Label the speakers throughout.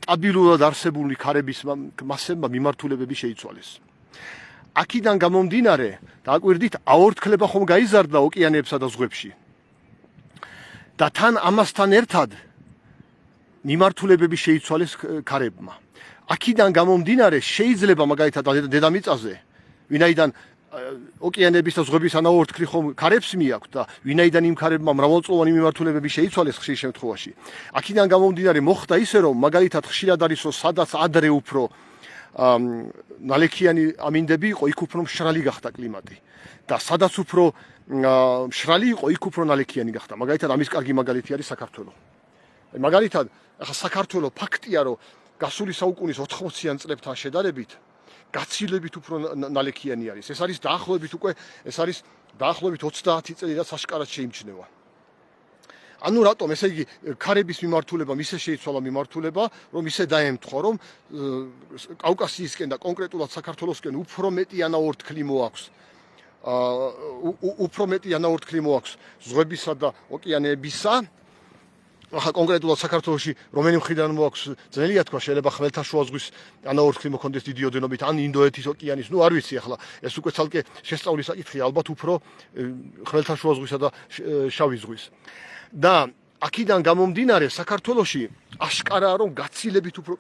Speaker 1: სტაბილურად არსებული ქარების მასებმა მიმართულებები შეიცვალეს. აქედან გამომდინარე, დააკვირდით, აორთქლება ხომ გაიზარდა ოკეანეებსა და ზღვებში. და თან ამასთან ერთად მიმართულებები შეიცვალეს ქარებმა. აქედან გამომდინარე, შეიძლება მაგალითად დედამიწაზე, ვინაიდან ოკეანების და ზღვების ანაორთქლი ხომ ქარებს მიაქვთ და ვინაიდან იმ ქარებმა მრავალწლოვანი მიმართულებები შეიცვალეს ხშირ შემთხვევაში. აქედან გამომდინარე მოხდა ისე, რომ მაგალითად ხშირად არის, რომ სადაც ადრე უფრო ნალექიანი ამინდები იყო, იქ უფრო მშრალი გახდა კლიმატი და სადაც უფრო მშრალი იყო, იქ უფრო ნალექიანი გახდა. მაგალითად ამის კარგი მაგალითი არის საქართველო. მაგალითად, ახლა საქართველო ფაქტია, რომ გასული საუკუნის 80-იან წლებთან შედარებით გაცილებით უფრო ნალექიანი არის. ეს არის დაახლოებით 30 წელი რაც აშკარად შეიმჩნევა. ანუ რატომ, ესე იგი, ქარების მიმართულებამ ისე შეიცვალა მიმართულება, რომ ისე დაემთხვა, რომ კავკასიისკენ და კონკრეტულად საქართველოსკენ უფრო მეტი ანაორთქლი მოაქვს ზღვებისა და ოკეანეებისა. ახლა კონკრეტულად საქართველოში რომელი მხრიდან მოაქვს ძნელია თქვა, შეიძლება ხმელთაშუა ზღვის ანაორთქლი მოქონდეს დიდი ოდენობით, ან ინდოეთის ოკეანის, არ ვიცი ახლა, ეს უკვე ცალკე შესწავლის საკითხია, ალბათ უფრო ხმელთაშუა ზღვისა და შავი ზღვის. და აქედან გამომდინარე, საქართველოში აშკარაა, რომ გაცილებით უფრო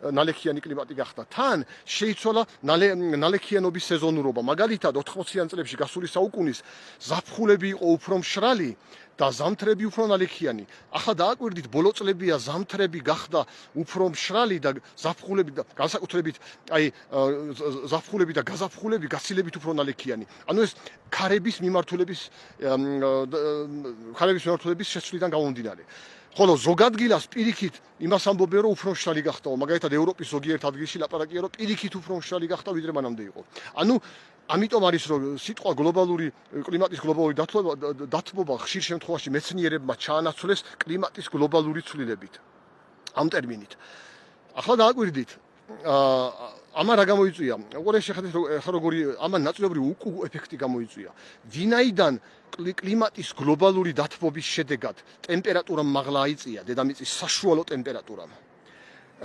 Speaker 1: ნალექიანი კლიმატი გახდა. თან შეიცვალა ნალექიანობის სეზონურობა. მაგალითად, 80-იან წლებში გასული საუკუნის ზაფხულები იყო უფრო მშრალი და ზამთრები უფრო ნალექიანი. ახლა დააკვირდით, ბოლო წლებია ზამთრები გახდა უფრო მშრალი და ზაფხულები და განსაკუთრებით ზაფხულები და გაზაფხულები გაცილებით უფრო ნალექიანი. ანუ ეს ქარების მიმართულების შეცვლიდან გამომდინარე. ხოლო ზოგადგილას პირიქით იმას ამბობენ, რომ უფრო მშრალი გახდაო. მაგალითად, ევროპის ზოგიერთ ადგილში ლაპარაკია, რომ პირიქით უფრო მშრალი გახდა, ვიდრე მანამდე იყო. ანუ ამიტომ არის, რომ სიტყვა გლობალური კლიმატის გლობალური დათბობა ხშირ შემთხვევაში მეცნიერებმა ჩაანაცვლეს კლიმატის გლობალური ცვლილებით. ამ ტერმინით. ახლა დააკვირდით, ამან რა გამოიწვია? უყურე შეხედეთ, როგორი ამან ნაწილობრივ უკუ ეფექტი გამოიწვია. ვინაიდან კლიმატის გლობალური დათბობის შედეგად ტემპერატურა მაღლა აიწია დედამიწის საშუალო ტემპერატურამ.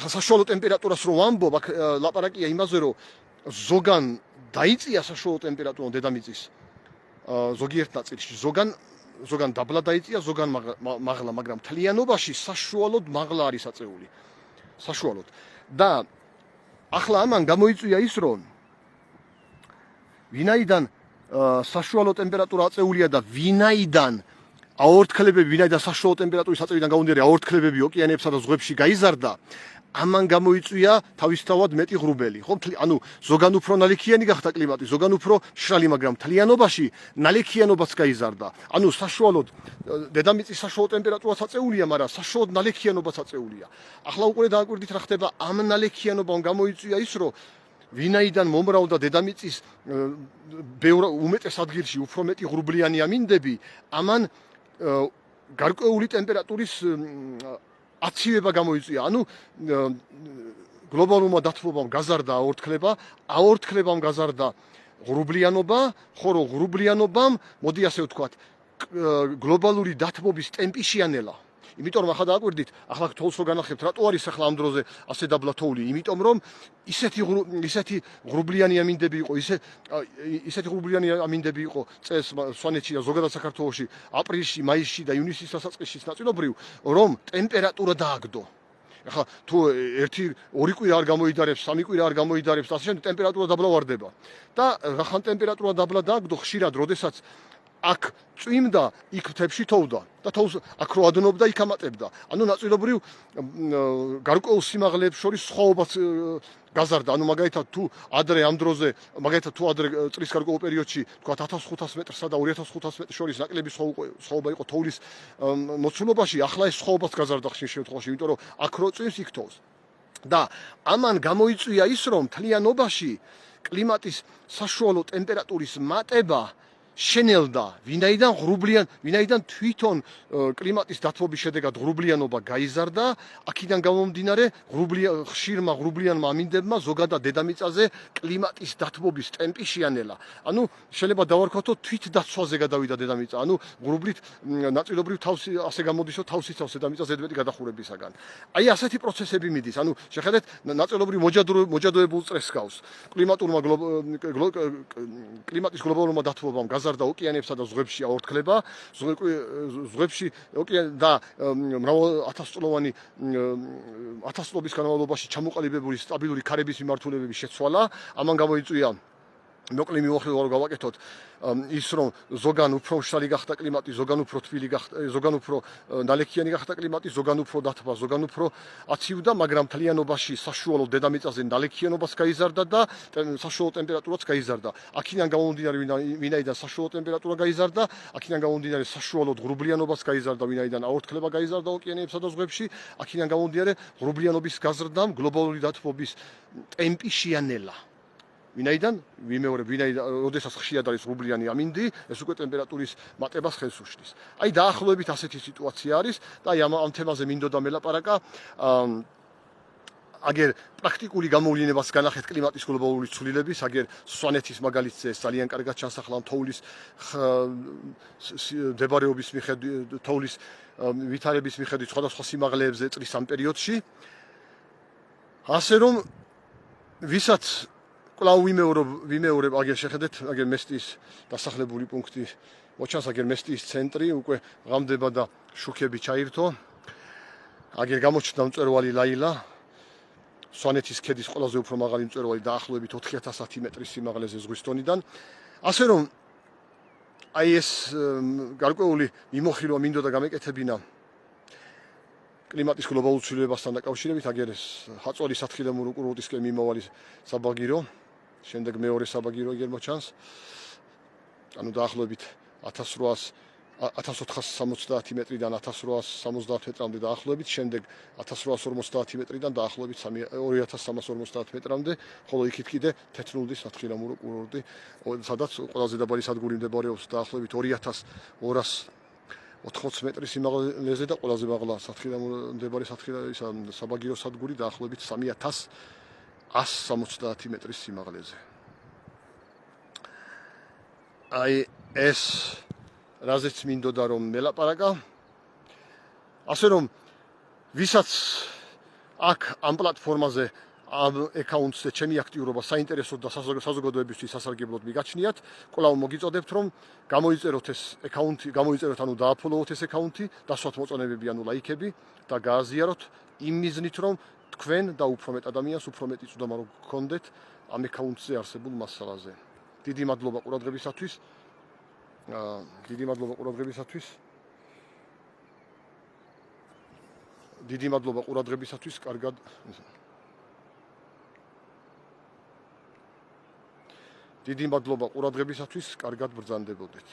Speaker 1: ახლა საშუალო ტემპერატურას რო ვამბობ, აქ ლაპარაკია იმაზე, რომ ზოგან დაიწია საშუალო ტემპერატურა დედამიწის ზოგიერთ ნაწილში, ზოგან დაბლა დაიწია, ზოგან მაღლა, მაგრამ მთლიანობაში საშუალოდ მაღლა არის აწეული. საშუალოდ. და ახლა ამან გამოიწვია ის, რომ ვინაიდან საშუალო ტემპერატურა აწეულია და ვინაიდან საშუალო ტემპერატურის აწევიდან გამომდინარე აორთქლებები ოკეანეებსა და ზღვებში გაიზარდა, ამან გამოიწვია თავისთავად მეტი ღრუბელი. ხო, ანუ ზოგან უფრო ნალექიანი გახდა კლიმატი, ზოგან უფრო მშრალი, მაგრამ მთლიანობაში ნალექიანობაც გაიზარდა. ანუ საშუალოდ დედამიწის საშუალო ტემპერატურაც აწეულია, მაგრამ საშუალოდ ნალექიანობაც აწეულია. ახლა უკვე დააკვირდით რა ხდება, ამ ნალექიანობამ გამოიწვია ის, რომ ვინაიდან მომრავლდა დედამიწის უმეტეს ადგილში უფრო მეტი ღრუბლიანი ამინდები, ამან გარკვეული ტემპერატურის აცივება გამოიწვია. ანუ გლობალურმა დათბობამ გაზარდა აორთქლებამ გაზარდა ღრუბლიანობა, ხოლო ღრუბლიანობამ, მოდი ასე ვთქვათ, გლობალური დათბობის ტემპი შეანელა. იმიტომ რომ ახლა დააკვირდით, ახლა თოვლს რო განახებთ, რატო არის ახლა ამ დროზე ასე დაბლა თოვლი? იმიტომ რომ ისეთი ღრუბლიანი ამინდები იყო წელს სვანეთში და ზოგადად საქართველოში აპრილში, მაისში და ივნისის დასაწყისში ნაწილობრივ, რომ ტემპერატურა დააგდო. ახლა თუ 1-2 კვირა არ გამოიდარებს, 3 კვირა არ გამოიდარებს, ასე შემდეგ ტემპერატურა დაბლა ვარდება. და რახან ტემპერატურა დაბლა დააგდო, ხშირად როდესაც აქ წვიმდა, იქ მთებში თოვდა და თოვს აქ რო ადნობდა, იქ ამატებდა. ანუ ნაწილობრივ გარკვეულ სიმაღლეებს შორის სხვაობაც გაზარდა. ანუ მაგალითად თუ ადრე ამ დროზე, წლის გარკვეულ პერიოდში, თქვა 1500 მეტრსა და 2500 მეტრს შორის ნაკლები სხვაობა იყო თოვლის მოცულობაში, ახლა ეს სხვაობაც გაზარდა ხშირ შემთხვევაში, იმიტომ რომ აქ რო წვიმს, იქ თოვს. და ამან გამოიწვია ის, რომ მთლიანობაში კლიმატის საშუალო ტემპერატურის მატება შენელდა, ვინაიდან თვითონ კლიმატის დათბობის შედეგად ღრუბლიანობა გაიზარდა, აქედან გამომდინარე ხშირმა ღრუბლიანმა ამინდებმა ზოგადად დედამიწაზე კლიმატის დათბობის ტემპი შეანელა. ანუ შეიძლება დავარქვათ, რომ თვით დაცვაზე გადავიდა დედამიწა. ანუ ღრუბლით ნაწილობრივ თავს ასე გამოდის, რომ თავს იცავს დედამიწას ზედმეტი გადახურებისაგან. აი ასეთი პროცესები მიდის. ანუ შეხედეთ, ნაწილობრივ მოჯადოებულ წრეს გავს. კლიმატის გლობალურმა დათბობამ გაზარდა ოკეანებსა და ზღვებში აორთქლება, ზღვებში და ათასწლეულის განმავლობაში ჩამოყალიბებული სტაბილური ქარების მიმართულებების შეცვალა, ამან გამოიწვია მოკლე მიმოხილვა რომ გავაკეთოთ ის რომ ზოგან უფრო მშრალი გახდა კლიმატი, ზოგან უფრო თბილი გახდა, ზოგან უფრო ნალექიანი გახდა კლიმატი, ზოგან უფრო დათბა, ზოგან უფრო აცივდა, მაგრამ მთლიანობაში საშუალო დედამიწაზე ნალექიანობას გაიზარდა და საშუალო ტემპერატურაც გაიზარდა. აქედან გამომდინარე, ვინაიდან საშუალო ტემპერატურა გაიზარდა, აქედან გამომდინარე საშუალო ღრუბლიანობას გაიზარდა, ვინაიდან აორთქლება გაიზარდა ოკეანეებსა და ზღვებში, აქედან გამომდინარე ღრუბლიანობის გაზრდამ გლობალური დათბობის ტემპი შეანელა. ვინაიდან როდესაც ხშირად არის ღრუბლიანი ამინდი, ეს უკვე ტემპერატურის მატებას ხელს უშლის. აი დაახლოებით ასეთი სიტუაცია არის და აი ამ თემაზე მინდოდა მელაპარაკა. აგერ პრაქტიკული გამოვლენებას განახეთ კლიმატის გლობალური ცვლილების, აგერ სვანეთის მაგალითზე ძალიან კარგად ჩანსახლა თოვლის მდებარეობის მიხედვით, თოვლის ვითარების მიხედვით სხვადასხვა სიმაღლეებზე წლის ამ პერიოდში. ასე რომ ვისაც კვლავ ვიმეორებ, აგერ შეხედეთ, აგერ მესტიის დასახლებული პუნქტი, მოჩანს აგერ მესტიის ცენტრი, უკვე ღამდება და შუქები ჩაირთო. აგერ გამოჩნდა მწვერვალი ლაილა, სვანეთის ქედის ყველაზე უფრო მაღალი მწვერვალი დაახლოებით 4010 მეტრის სიმაღლეზე ზღვის დონიდან. ასე რომ აი ეს გარკვეული მიმოხილვა მინდოდა გამეკეთებინა კლიმატის გლობალურ ცვლილებასთან დაკავშირებით, აგერ ეს ჰაწველი სათხილამურო კურორტისკენ მიმავალი საბაგირო, შემდეგ მეორე საბაგირო ეგერ მოჩანს. ანუ დაახლოებით 1470 მეტრიდან 1870 მეტრამდე დაახლოებით, შემდეგ 1850 მეტრიდან დაახლოებით 2350 მეტრამდე, ხოლო იქით კიდე თეთრულდის სათხილამურო კურორტი, სადაც ყველაზე დაბალი სადგური მდებარეობს დაახლოებით 2280 მეტრის სიმაღლეზე და ყველაზე მაღლა მდებარე საბაგირო სადგური დაახლოებით 3170 მეტრის სიმაღლეზე. აი ეს რაზეც მინდოდა რომ მელაპარაკა. ასე რომ ვისაც აქ ამ პლატფორმაზე ამ აკაუნტზე ჩემი აქტიურობა საინტერესოდ და საზოგადოებისთვის სასარგებლოდ მიგაჩნიათ, კვლავ მოგიწოდებთ რომ გამოიწეროთ ეს აკაუნტი, ანუ დააფოლოვოთ ეს აკაუნტი, დასვათ მოწონებები, ანუ ლაიქები და გააზიაროთ იმ მიზნით რომ თქვენ და უფრო მეტ ადამიანს უფრო მეტი წვდომა რომ გქონდეთ ამ აკაუნტზე არსებულ მასალაზე. დიდი მადლობა ყურადღებისათვის. დიდი მადლობა ყურადღებისათვის. კარგად ბრძანდებოდეთ.